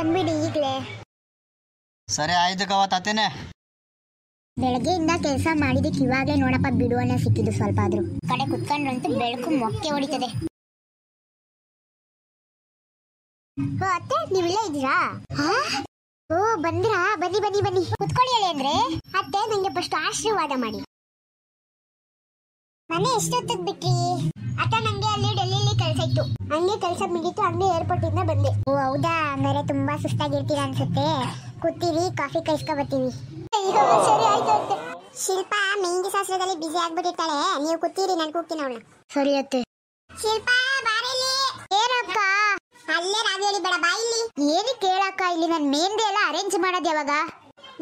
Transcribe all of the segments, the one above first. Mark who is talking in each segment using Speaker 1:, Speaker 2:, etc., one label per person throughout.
Speaker 1: ತಂದ್ಬಿಡಿ ಈಗಲೇ.
Speaker 2: ಸರಿ ಆಯ್ತು ಕವ ತಾತೇನೆ.
Speaker 1: ಬೆಳಗ್ಗೆಯಿಂದ ಕೆಲಸ ಮಾಡಿದಕ್ಕೆ ಇವಾಗಲೇ ನೋಡಪ್ಪ ಬಿಡುವನ್ನ ಸಿಕ್ಕಿದ್ದು. ಸ್ವಲ್ಪ ಆದ್ರೂ ಕಡೆ ಕುತ್ಕೊಂಡ್ರಂತೂ ಬೆಳಕು ಮೊಕ್ಕೆ ಹೊಡಿತದೆ. ಅತ್ತೆ ನೀವಿಲ್ಲೇ ಇದ್ದೀರಾ? ಓ ಬಂದ್ರಾ? ಬನ್ನಿ ಬನ್ನಿ ಬನ್ನಿ ಕುತ್ಕೊಳ್ಳಿ ಹೇಳಿ ಅಂದ್ರೆ. ಅತ್ತೆ ನಂಗೆ ಫಸ್ಟ್ ಆಶೀರ್ವಾದ ಮಾಡಿ. ಮನೆ ಎಷ್ಟೊತ್ತಿಗೆ ಬಿಟ್ರಿ? ಅತ್ತ ನಂಗೆ ಅಲ್ಲಿ ಡೆಲ್ಲಿಲಿ ಕೆಲಸ ಇತ್ತು, ಹಂಗೆ ಕೆಲಸ ಮುಗೀತು, ಹಂಗೆ ಏರ್ಪೋರ್ಟ್ ಇಂದ ಬಂದೆ. ಓ ಹೌದಾ, ಮೇಲೆ ತುಂಬಾ ಸುಸ್ತಾಗಿರ್ತೀರಾ ಅನ್ಸುತ್ತೆ. ಕೂತೀರಿ, ಕಾಫಿ ಕೈಸ್ಕೊ ಬರ್ತೀವಿ. ಸರಿ ಆಯ್ತು. ಶಿಲ್ಪಾ ಮೆಹಂದಿ ಶಾಸ್ತ್ರದಲ್ಲಿ ಬಿಸಿ ಆಗ್ಬಿಟ್ಟಿರ್ತಾಳೆ, ನೀವು ಕೂತೀರಿ, ನಾನು ಕೂಗ್ತೀನಿ ಅವಳು. ಸರಿ ಅತ್ತೆ. ಶಿಲ್ಪಾ ಬಾರಿಲಿ. ಏನಕ್ಕ? ಅಲ್ಲೇ ರಾಗಿ ಹೇಳಿ ಬೇಡ, ಬಾಯಿಲಿ. ಏನಕ್ಕೆ ಹೇಳಕ್ಕ? ಇಲ್ಲಿ ನನ್ನ ಮೆಹಂದಿ ಎಲ್ಲ ಅರೇಂಜ್ ಮಾಡೋದು ಯಾವಾಗ?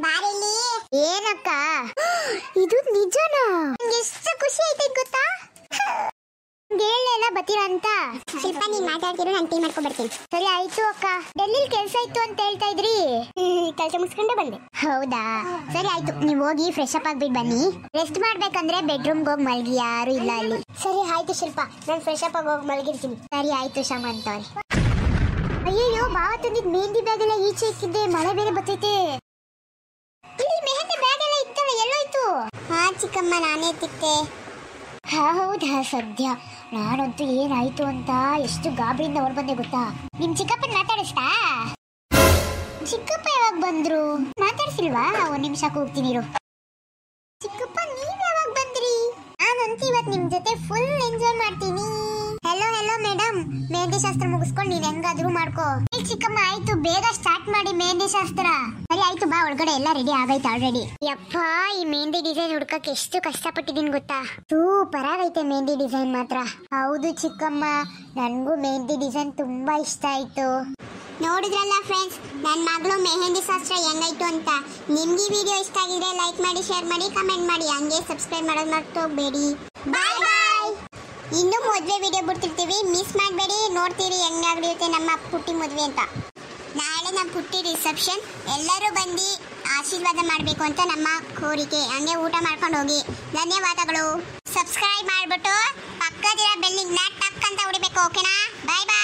Speaker 1: ಬಾರಿಲಿ. ಏನಕ್ಕ ಇದು ನಿಜನಾ? ಎಷ್ಟು ಖುಷಿ ಆಯ್ತು ಗೊತ್ತಾ? ಹೇಳಲ್ಲ ಬತ್ತೀರಾ ಅಂತ. ಶಿಲ್ಪ ನೀನ್ ಮಾತಾಡ್ತಿರೋ ನಾನು ಟೀ ಮಾಡ್ಕೊ ಬರ್ತೀನಿ. ಸರಿ ಆಯ್ತು ಅಕ್ಕ. ಡೆಲ್ಲಿಲಿ ಕೆಲಸ ಇತ್ತು ಅಂತ ಹೇಳ್ತಾ ಇದ್ರಿ. ಕೆಲಸ ಮುಗಿಸ್ಕೊಂಡೆ ಬಂದೆ. ಹೌದಾ, ಸರಿ ಆಯ್ತು. ನೀವು ಹೋಗಿ ಫ್ರೆಶ್ ಅಪ್ ಆಗ್ಬಿಟ್ಟು ಬನ್ನಿ. ರೆಸ್ಟ್ ಮಾಡ್ಬೇಕಂದ್ರೆ ಬೆಡ್ರೂಮ್ಗೆ ಹೋಗಿ ಮಲ್ಗಿ, ಯಾರು ಇಲ್ಲ ಅಲ್ಲಿ. ಸರಿ ಆಯ್ತು ಶಿಲ್ಪ, ನಾನು ಫ್ರೆಶ್ ಅಪ್ ಆಗಿ ಹೋಗಿ ಮಲಗಿರ್ತೀನಿ. ಸರಿ ಆಯ್ತು ಶಮಂತ್ ಅವ್ರೆ. ಅಯ್ಯೋ ಬಾವ ತಂದಿದ್ ಮೆಹಂದಿ ಬ್ಯಾಗ್ ಎಲ್ಲ ಈಚೆ ಇಕ್ಕಿದ್ದೆ, ಮಳೆ ಬೇರೆ ಬರ್ತೈತೆ. ಇಲ್ಲಿ ಮೆಹಂದಿ ಬ್ಯಾಗ್ ಎಲ್ಲ ಇತ್ತಲ್ಲ, ಎಲ್ಲೋಯ್ತು? ಹಾ ಚಿಕ್ಕಮ್ಮ, ನಾನೇ ತಿಕ್ತೆ. ಹೌದಾ? ಸದ್ಯ ನಾನಂತೂ ಏನಾಯ್ತು ಅಂತ ಎಷ್ಟು ಗಾಬರಿಯಿಂದ ಹೊರ ಬಂದೆ ಗೊತ್ತಾ? ನಿಮ್ ಚಿಕ್ಕಪ್ಪನ್ ಮಾತಾಡಿಸ್ತಾ? ಚಿಕ್ಕಪ್ಪ ಯಾವಾಗ ಬಂದ್ರು? ಮಾತಾಡ್ಸಿಲ್ವಾ? ಒಂದ್ ನಿಮಿಷ ಕೂಗ್ತೀನಿರು. ಚಿಕ್ಕಪ್ಪ ನೀವ್ ಯಾವಾಗ ಬಂದ್ರಿ? ನಾನಂತೂ ಇವತ್ತು ನಿಮ್ ಜೊತೆ ಫುಲ್ ಎಂಜಾಯ್ ಮಾಡ್ತೀನಿ. ಹೆಲೋ ಹೆಲೋ ಮೇಡಮ್, ಮೆಹಂದಿ ಶಾಸ್ತ್ರ ಮುಗಿಸ್ಕೊಂಡು ನೀನ್ ಹೆಂಗಾದ್ರೂ ಮಾಡ್ಕೋ. ಚಿಕ್ಕಮ್ಮ ಆಯ್ತು, ಬೇಗ ಸ್ಟಾರ್ಟ್ ಮಾಡಿ ಮೆಹಂದಿ ಶಾಸ್ತ್ರ. ಸರಿ ಆಯ್ತು ಬಾ, ಒಳಗಡೆ ಎಲ್ಲ ರೆಡಿ ಆಗೈತೆ ಆಲ್ರೆಡಿ. ಯಪ್ಪ, ಈ ಮೆಹಂದಿ ಡಿಸೈನ್ ಹುಡ್ಕಕ್ ಎಷ್ಟು ಕಷ್ಟಪಟ್ಟಿದೀನಿ ಗೊತ್ತಾ? ಸೂಪರ್ ಆಗೈತೆ ಮೆಹಂದಿ ಡಿಸೈನ್ ಮಾತ್ರ. ಹೌದು ಚಿಕ್ಕಮ್ಮ, ನನ್ಗೂ ಮೆಹಂದಿ ಡಿಸೈನ್ ತುಂಬಾ ಇಷ್ಟ ಆಯ್ತು. ನೋಡಿದ್ರಲ್ಲ ಫ್ರೆಂಡ್ಸ್, ನನ್ನ ಮಗಳು ಮೆಹಂದಿ ಶಾಸ್ತ್ರ ಹೆಂಗಾಯ್ತು ಅಂತ. ನಿಮ್ಗೆ ಈ ವಿಡಿಯೋ ಇಷ್ಟ ಆಗಿದ್ರೆ ಲೈಕ್ ಮಾಡಿ, ಶೇರ್ ಮಾಡಿ, ಕಮೆಂಟ್ ಮಾಡಿ, ಹಂಗೆ ಸಬ್ಸ್ಕ್ರೈಬ್ ಮಾಡೋದು ಮರ್ತೋಗ್ಬೇಡಿ. ಬಾಯ್ ಬಾಯ್. ಇನ್ನು ಮದುವೆ ವಿಡಿಯೋ ಬಿಡ್ತಿರ್ತೀವಿ, ಮಿಸ್ ಮಾಡಬೇಡಿ. ನೋಡ್ತೀರಿ ಹೆಂಗಾಗಿರುತ್ತೆ ನಮ್ಮ ಪುಟ್ಟಿ ಮದುವೆ ಅಂತ. ನಾಳೆ ನಮ್ಮ ಪುಟ್ಟಿ ರಿಸೆಪ್ಷನ್, ಎಲ್ಲರೂ ಬಂದು ಆಶೀರ್ವಾದ ಮಾಡಬೇಕು ಅಂತ ನಮ್ಮ ಕೋರಿಕೆ. ಹಂಗೆ ಊಟ ಮಾಡ್ಕೊಂಡು ಹೋಗಿ. ಧನ್ಯವಾದಗಳು. ಸಬ್ಸ್ಕ್ರೈಬ್ ಮಾಡಿಬಿಟ್ಟು ಪಕ್ಕದಿರೋ ಬೆಲ್ಲಿಂದ ಟಕ್ ಅಂತ ಹೊಡಿಬೇಕು, ಓಕೆನಾ? ಬಾಯ್ ಬಾಯ್.